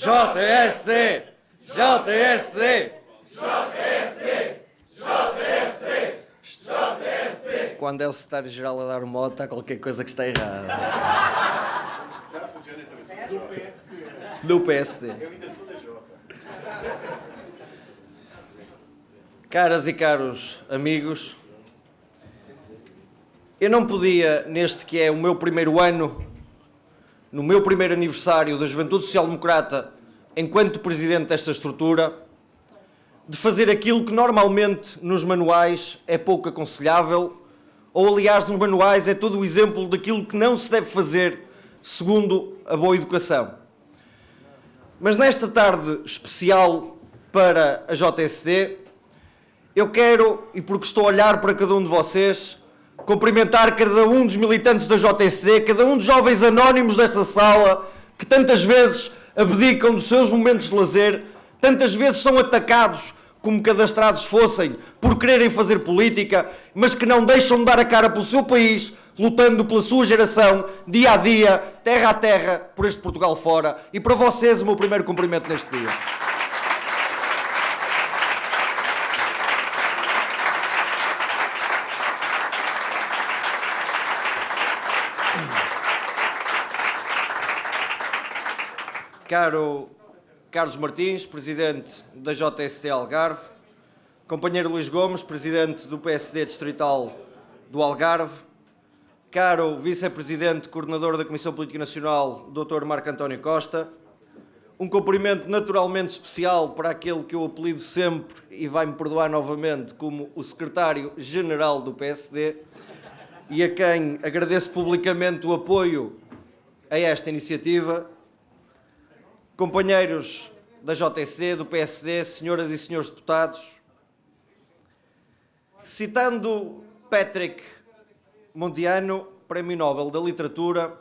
JSD! JSD! JSD! JSD! JSD! Quando é o secretário-geral a dar uma nota, há qualquer coisa que está errada. Do PSD. Do PSD. Eu ainda sou da Joca. Caras e caros amigos, eu não podia, neste que é o meu primeiro ano, no meu primeiro aniversário da Juventude Social Democrata, enquanto presidente desta estrutura, de fazer aquilo que normalmente nos manuais é pouco aconselhável, ou aliás nos manuais é todo o exemplo daquilo que não se deve fazer segundo a boa educação. Mas nesta tarde especial para a JSD, eu quero, e porque estou a olhar para cada um de vocês, cumprimentar cada um dos militantes da JSD, cada um dos jovens anónimos desta sala, que tantas vezes abdicam dos seus momentos de lazer, tantas vezes são atacados como cadastrados fossem por quererem fazer política, mas que não deixam de dar a cara pelo seu país, lutando pela sua geração, dia a dia, terra a terra, por este Portugal fora. E para vocês o meu primeiro cumprimento neste dia. Caro Carlos Martins, presidente da JSD Algarve, companheiro Luís Gomes, presidente do PSD Distrital do Algarve, caro vice-presidente, coordenador da Comissão Política Nacional, Dr. Marco António Costa, um cumprimento naturalmente especial para aquele que eu apelido sempre, e vai-me perdoar novamente, como o secretário-geral do PSD, e a quem agradeço publicamente o apoio a esta iniciativa. Companheiros da JSD, do PSD, senhoras e senhores deputados, citando Patrick Modiano, Prémio Nobel da Literatura,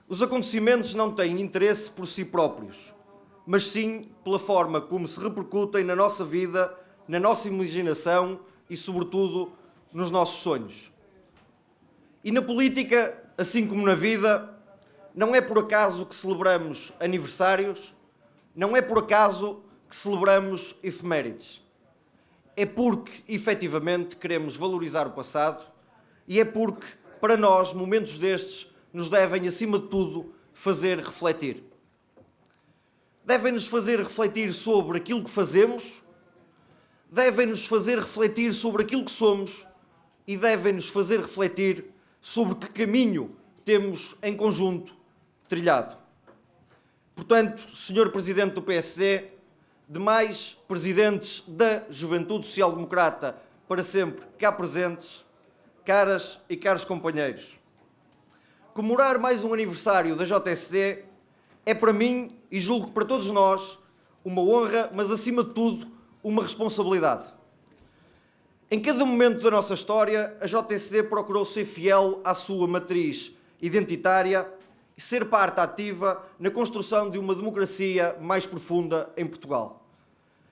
os acontecimentos não têm interesse por si próprios, mas sim pela forma como se repercutem na nossa vida, na nossa imaginação e, sobretudo, nos nossos sonhos. E na política, assim como na vida, não é por acaso que celebramos aniversários, não é por acaso que celebramos efemérides. É porque, efetivamente, queremos valorizar o passado e é porque, para nós, momentos destes nos devem, acima de tudo, fazer refletir. Devem-nos fazer refletir sobre aquilo que fazemos, devem-nos fazer refletir sobre aquilo que somos e devem-nos fazer refletir sobre que caminho temos em conjunto trilhado. Portanto, Sr. Presidente do PSD, demais presidentes da Juventude Social Democrata para sempre cá presentes, caras e caros companheiros, comemorar mais um aniversário da JSD é para mim, e julgo que para todos nós, uma honra, mas acima de tudo, uma responsabilidade. Em cada momento da nossa história, a JSD procurou ser fiel à sua matriz identitária e ser parte ativa na construção de uma democracia mais profunda em Portugal.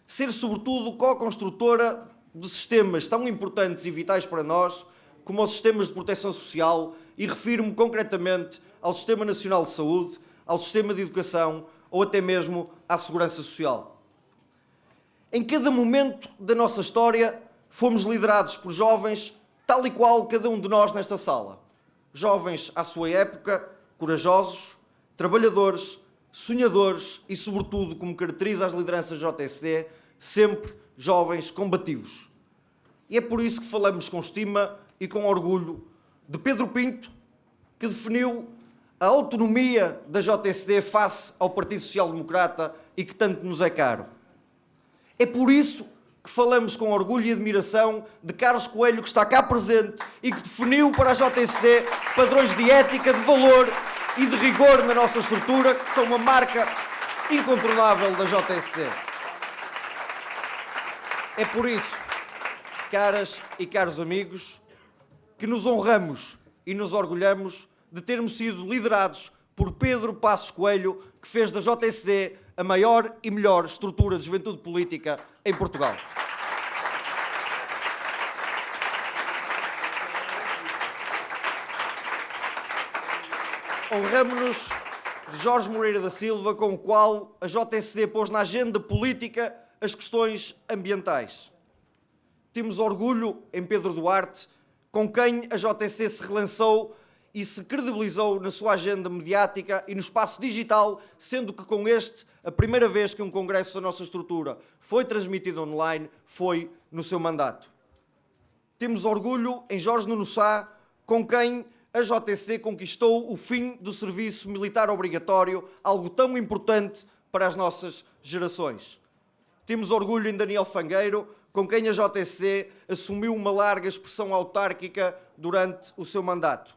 Ser, sobretudo, co-construtora de sistemas tão importantes e vitais para nós como os sistemas de proteção social, e refiro-me concretamente ao Sistema Nacional de Saúde, ao Sistema de Educação ou até mesmo à Segurança Social. Em cada momento da nossa história, fomos liderados por jovens, tal e qual cada um de nós nesta sala. Jovens à sua época, corajosos, trabalhadores, sonhadores e, sobretudo, como caracteriza as lideranças JSD, sempre jovens combativos. E é por isso que falamos com estima e com orgulho de Pedro Pinto, que definiu a autonomia da JSD face ao Partido Social Democrata e que tanto nos é caro. É por isso que falamos com orgulho e admiração de Carlos Coelho, que está cá presente e que definiu para a JSD padrões de ética, de valor e de rigor na nossa estrutura, que são uma marca incontornável da JSD. É por isso, caras e caros amigos, que nos honramos e nos orgulhamos de termos sido liderados por Pedro Passos Coelho, que fez da JSD a maior e melhor estrutura de juventude política em Portugal. de Jorge Moreira da Silva, com o qual a JSD pôs na agenda política as questões ambientais. Temos orgulho em Pedro Duarte, com quem a JSD se relançou e se credibilizou na sua agenda mediática e no espaço digital, sendo que com este, a primeira vez que um congresso da nossa estrutura foi transmitido online foi no seu mandato. Temos orgulho em Jorge Nuno Sá, com quem a JSD conquistou o fim do serviço militar obrigatório, algo tão importante para as nossas gerações. Temos orgulho em Daniel Fangueiro, com quem a JSD assumiu uma larga expressão autárquica durante o seu mandato.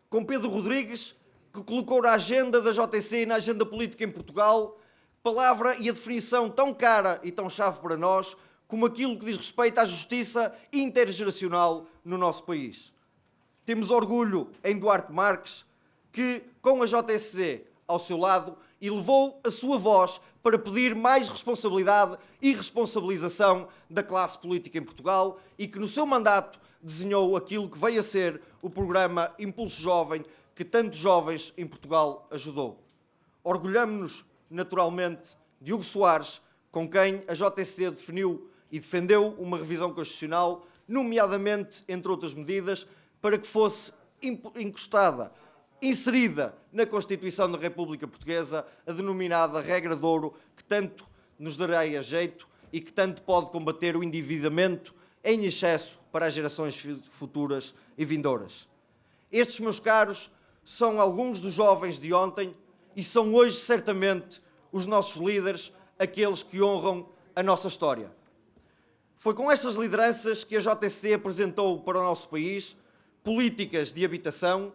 Com Pedro Rodrigues, que colocou na agenda da JSD e na agenda política em Portugal, palavra e a definição tão cara e tão chave para nós, como aquilo que diz respeito à justiça intergeracional no nosso país. Temos orgulho em Duarte Marques, que, com a JSD ao seu lado, elevou a sua voz para pedir mais responsabilidade e responsabilização da classe política em Portugal e que, no seu mandato, desenhou aquilo que veio a ser o programa Impulso Jovem, que tantos jovens em Portugal ajudou. Orgulhamo-nos, naturalmente, de Hugo Soares, com quem a JSD definiu e defendeu uma revisão constitucional, nomeadamente, entre outras medidas, para que fosse encostada, inserida na Constituição da República Portuguesa, a denominada regra de ouro, que tanto nos dará a jeito e que tanto pode combater o endividamento em excesso para as gerações futuras e vindouras. Estes, meus caros, são alguns dos jovens de ontem e são hoje, certamente, os nossos líderes, aqueles que honram a nossa história. Foi com estas lideranças que a JSD apresentou para o nosso país políticas de habitação,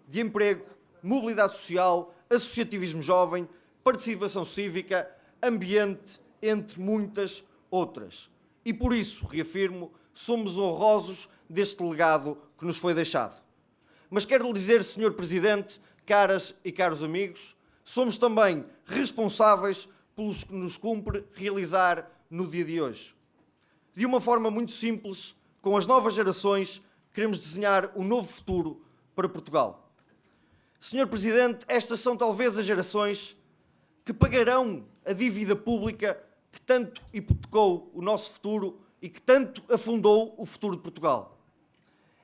de emprego, mobilidade social, associativismo jovem, participação cívica, ambiente, entre muitas outras. E por isso, reafirmo, somos honrosos deste legado que nos foi deixado. Mas quero lhe dizer, Sr. Presidente, caras e caros amigos, somos também responsáveis pelos que nos cumpre realizar no dia de hoje. De uma forma muito simples, com as novas gerações, queremos desenhar um novo futuro para Portugal. Sr. Presidente, estas são talvez as gerações que pagarão a dívida pública que tanto hipotecou o nosso futuro e que tanto afundou o futuro de Portugal.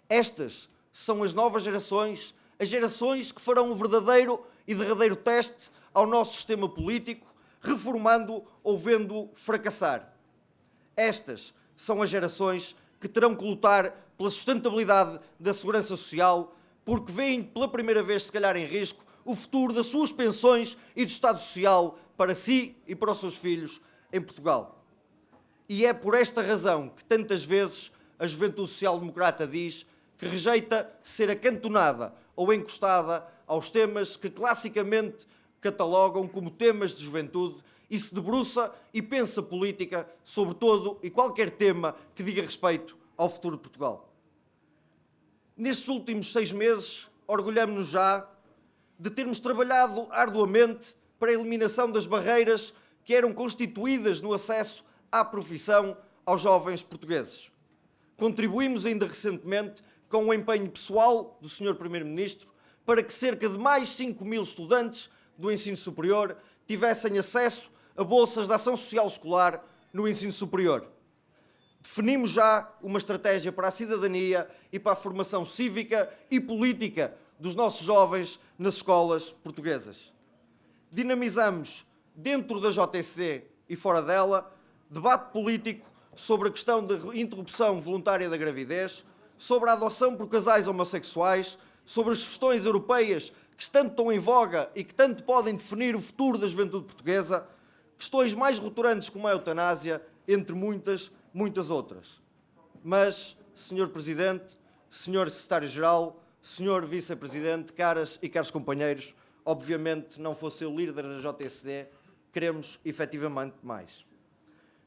Estas são as novas gerações, as gerações que farão um verdadeiro e derradeiro teste ao nosso sistema político, reformando-o ou vendo-o fracassar. Estas são as gerações que terão que lutar pela sustentabilidade da segurança social, porque veem pela primeira vez, se calhar em risco, o futuro das suas pensões e do Estado Social para si e para os seus filhos em Portugal. E é por esta razão que tantas vezes a juventude social-democrata diz que rejeita ser acantonada ou encostada aos temas que classicamente catalogam como temas de juventude e se debruça e pensa política sobre todo e qualquer tema que diga respeito ao futuro de Portugal. Nestes últimos 6 meses, orgulhamo-nos já de termos trabalhado arduamente para a eliminação das barreiras que eram constituídas no acesso à profissão aos jovens portugueses. Contribuímos ainda recentemente com o empenho pessoal do Sr. Primeiro-Ministro para que cerca de mais 5.000 estudantes do ensino superior tivessem acesso a bolsas de ação social escolar no ensino superior. Definimos já uma estratégia para a cidadania e para a formação cívica e política dos nossos jovens nas escolas portuguesas. Dinamizamos, dentro da JSD e fora dela, debate político sobre a questão da interrupção voluntária da gravidez, sobre a adoção por casais homossexuais, sobre as questões europeias que tanto estão em voga e que tanto podem definir o futuro da juventude portuguesa, questões mais relevantes como a eutanásia, entre muitas outras. Mas, Sr. Presidente, Sr. Secretário-Geral, Sr. Vice-Presidente, caras e caros companheiros, obviamente não fosse eu líder da JSD, queremos efetivamente mais.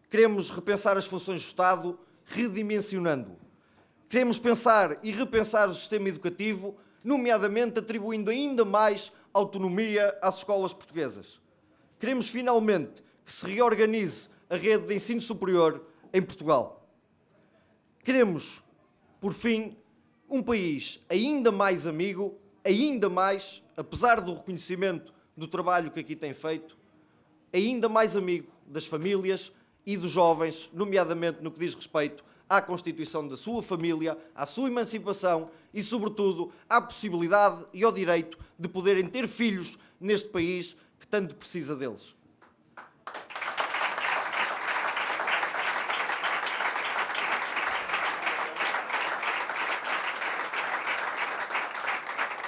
Queremos repensar as funções do Estado, redimensionando-o. Queremos pensar e repensar o sistema educativo, nomeadamente atribuindo ainda mais autonomia às escolas portuguesas. Queremos finalmente que se reorganize a rede de ensino superior em Portugal. Queremos, por fim, um país ainda mais amigo, ainda mais apesar do reconhecimento do trabalho que aqui tem feito, ainda mais amigo das famílias e dos jovens, nomeadamente no que diz respeito à constituição da sua família, à sua emancipação e, sobretudo, à possibilidade e ao direito de poderem ter filhos neste país que tanto precisa deles.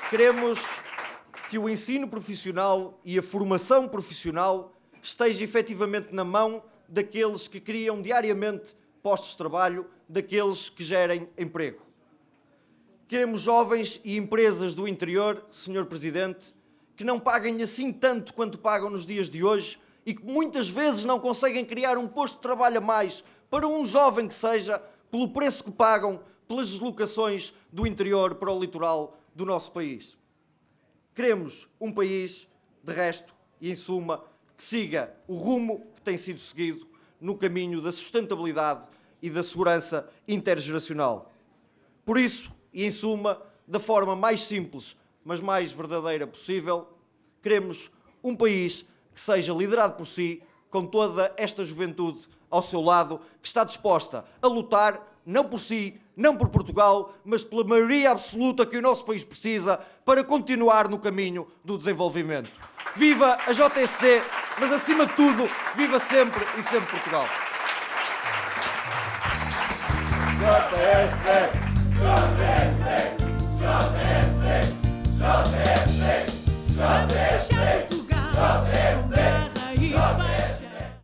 Queremos que o ensino profissional e a formação profissional esteja efetivamente na mão daqueles que criam diariamente postos de trabalho, daqueles que gerem emprego. Queremos jovens e empresas do interior, Sr. Presidente, que não paguem assim tanto quanto pagam nos dias de hoje e que muitas vezes não conseguem criar um posto de trabalho a mais para um jovem que seja, pelo preço que pagam pelas deslocações do interior para o litoral do nosso país. Queremos um país, de resto e em suma, que siga o rumo que tem sido seguido no caminho da sustentabilidade e da segurança intergeracional. Por isso, e em suma, da forma mais simples, mas mais verdadeira possível, queremos um país que seja liderado por si, com toda esta juventude ao seu lado, que está disposta a lutar, não por si, não por Portugal, mas pela maioria absoluta que o nosso país precisa para continuar no caminho do desenvolvimento. Viva a JSD, mas acima de tudo, viva sempre e sempre Portugal. JSD!